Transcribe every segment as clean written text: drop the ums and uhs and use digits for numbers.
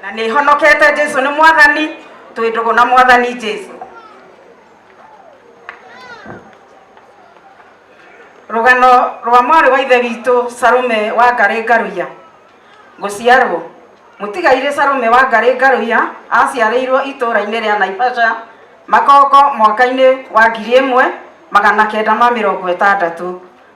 na nĩ honokete Jesu nĩ mwathani twĩndũgũ na mwathani Jesu. Rũgano rwa mwarĩ wa ithe witũ Salome wa Ngarĩ Ngaruiya. Gũciarwo mũtigaire Salome wa Ngarĩ Ngaruiya aciarĩirwo itũũra-inĩ rĩa Naivasha Makongo mwaka-inĩ wa 1960.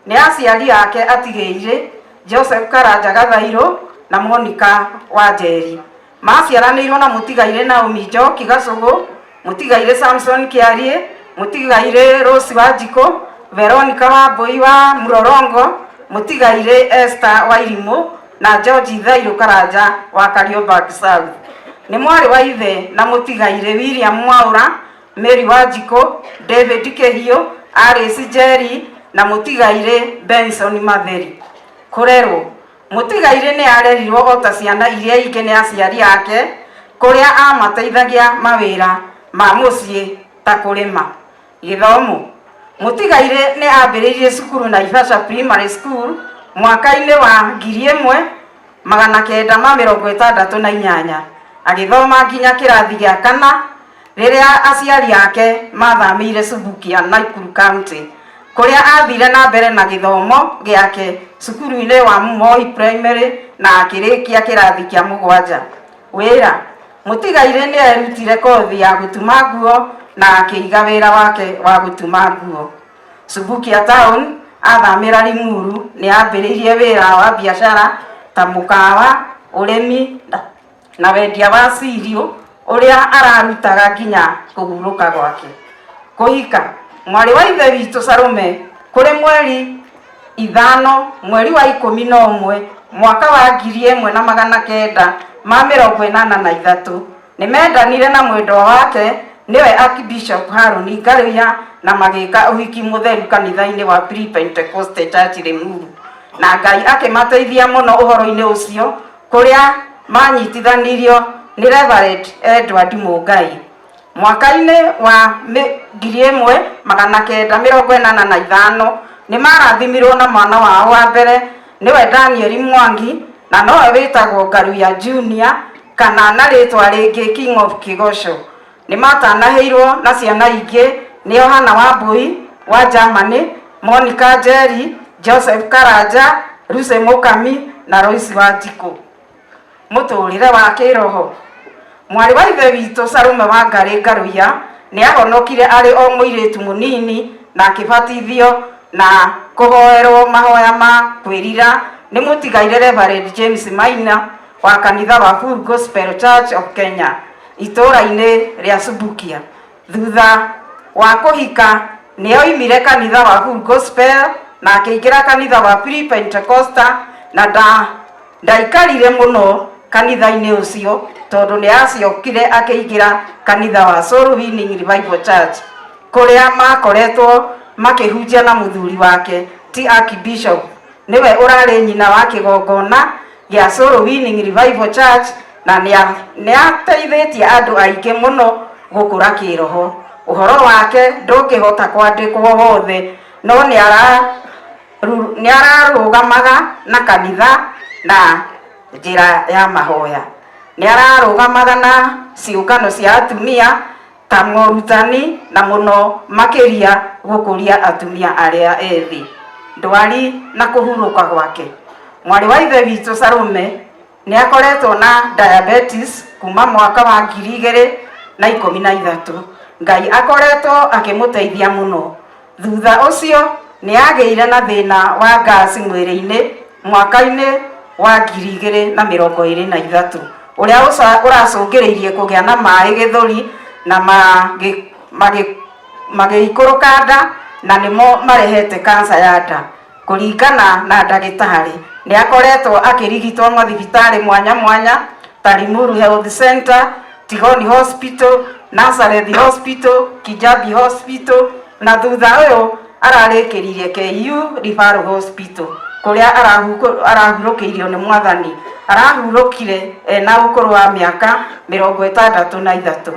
Nĩ aciari ake atigĩire Joseph Karanja Gathairũ na Monica Wanjeri. Maciaranĩirwo na mũtigaire Naomi Njoki Gacũgũ, mũtigaire Samson Kĩarie, mũtigaire Rose Wanjikũ, Veronica Wambui wa Mlolongo, mũtigaire Esther Wairimũ na George Thairũ Karanja wa Kariobangi South. Nĩ mwarĩ wa ithe na mũtigaire William Mwaũra, Mary Wanjikũ, David Kĩhiũ, Alice Njeri na mũtigaire Benson Matheri. Kũrerwo mũtigaire nĩ arerirwo o ta ciana iria ingĩ nĩ aciari ake, kũrĩa amateithagia mawĩra ma mũciĩ ta kũrĩma. Gĩthomo mũtigaire nĩ ambĩrĩirie cukuru Naivasha Primary School mwaka-inĩ wa 1968, agĩthoma nginya kĩrathi gĩa 4 rĩrĩa aciari ake mathamĩire Subukia, Nakuru County, kũrĩa athire na mbere na gĩthomo gĩake cukuru-inĩ wa Moi Primary na akĩrĩkia kĩrathi kĩa 7. Wĩra mũtigaire nĩ erutire kothi ya gũtuma nguo na akĩiga wĩra wake wa gũtuma nguo. Subukia Town athamĩra Limuru nĩ ambĩrĩirie wĩra wa biacara ta mũkawa, ũrĩmi na wendia wa cereal ũrĩa ararutaga nginya kũhurũka gwake. Kũhika mwarĩ wa ithe witũ Salome kũrĩ mweri 5 mweri wa 11 mwaka wa 1983 nĩ mendanire na mwendwa wake niwe Archbishop Harũni Ngaruiya na magĩka ũhiki mũtheru kanitha-inĩ wa Free Pentecostal Church Limuru, na Ngai akĩmateithia mũno ũhoro-inĩ ũcio, kũrĩa manyitithanirio nĩ Reverend Edward Mũngai. Mwaka-inĩ wa 1985 nĩ marathimirwo na mwana wao wa mbere niwe Daniel Mwangi, na nowe wĩtagwo Ngaruiya Junior kana na rĩtwa rĩngĩ King of Kĩgosho. Nĩ matanaheirwo na ciana ingĩ nĩ Yohana Wambui wa Germany, Monica Njeri, Joseph Karanja, Lucy Mũkami na Royce Wanjikũ. Mũtũrĩre wa kĩroho mwarĩ wa ithe witũ Salome wa Ngarĩ Ngaruiya nĩ ahonokire arĩ o mũirĩtu mũnini na akĩbatithio na kũhoerwo mahoya ma kwĩrira nĩ mũtigaire Reverend James Maina wa kanitha wa Full Gospel Church of Kenya itũũra-inĩ rĩa Subukia. Thutha wa kũhika nĩ oimire kanitha wa Full Gospel na akĩingĩra kanitha wa Free Pentecostal na ndaikarire mũno kanitha-inĩ ũcio tondũ nĩ aciokire akĩingĩra kanitha wa Soul Winning Revival Church, kũrĩa makoretwo makĩhunjia na mũthuri wake ti Archbishop niwe ũrarĩ nyina wa kĩgongona gĩa Soul Winning Revival Church, na nĩ ateithĩtie andũ aingĩ mũno gũkũra kĩroho. Ũhoro wake ndũngĩhota kwandĩkwo wothe, no nĩ ararũgamaga na kanitha na njĩra ya mahoya. Nĩ ararũgamaga na ciũngano cia atumia ta morutani na mũno makĩria gũkũria atumia arĩa ethĩ. Ndwari na kũhurũka gwake mwarĩ wa ithe witũ Salome nĩ akoretwo na diabetes kuma mwaka wa 2013. Ngai akoretwo akĩmũteithia mũno. Thutha ũcio nĩ agĩire na thĩna wa gas mwĩrĩ-inĩ mwaka-inĩ wa 2023 ũrĩa ũracũngĩrĩirie kũgĩa na maĩ gĩthũri na magĩikũrũka nda na nĩmo marehete kanca ya nda. Kũringana na ndagĩtarĩ nĩ akoretwo akĩrigitwo mathibitarĩ mwanya mwanya ta Limuru Health Center, Tigoni Hospital, Nazareth Hospital, Kijabi Hospital, na thutha ũyũ ararĩkĩrire KU Referral Hospital kũrĩa arahurũkĩirio nĩ mwathani. Arahurũkire na ũkũrũ wa mĩaka 63.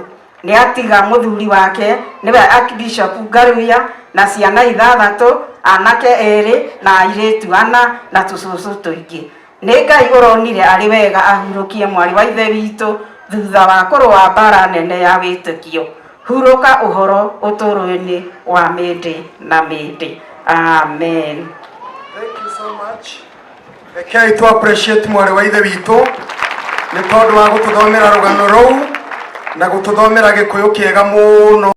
Nĩ atiga mũthuri wake niwe Archbishop Ngaruiya na ciana 6, anake 2 na airĩtu 4 na tũcũcũ tũingĩ. nĩ Ngai ũronire arĩ wega ahurũkie mwarĩ wa ithe witũ thutha wa kũrũa mbara nene ya wĩtĩkio. Hurũka ũhoro ũtũũro-inĩ wa mĩndĩ na mĩndĩ. Amen. Thank you so much. Rekei tu appreciate mwarĩ wa ithe witũ nĩ tondũ wa gũtũthomera rũgano rũu na gũtũthomera gĩkũyũ kĩega mũno.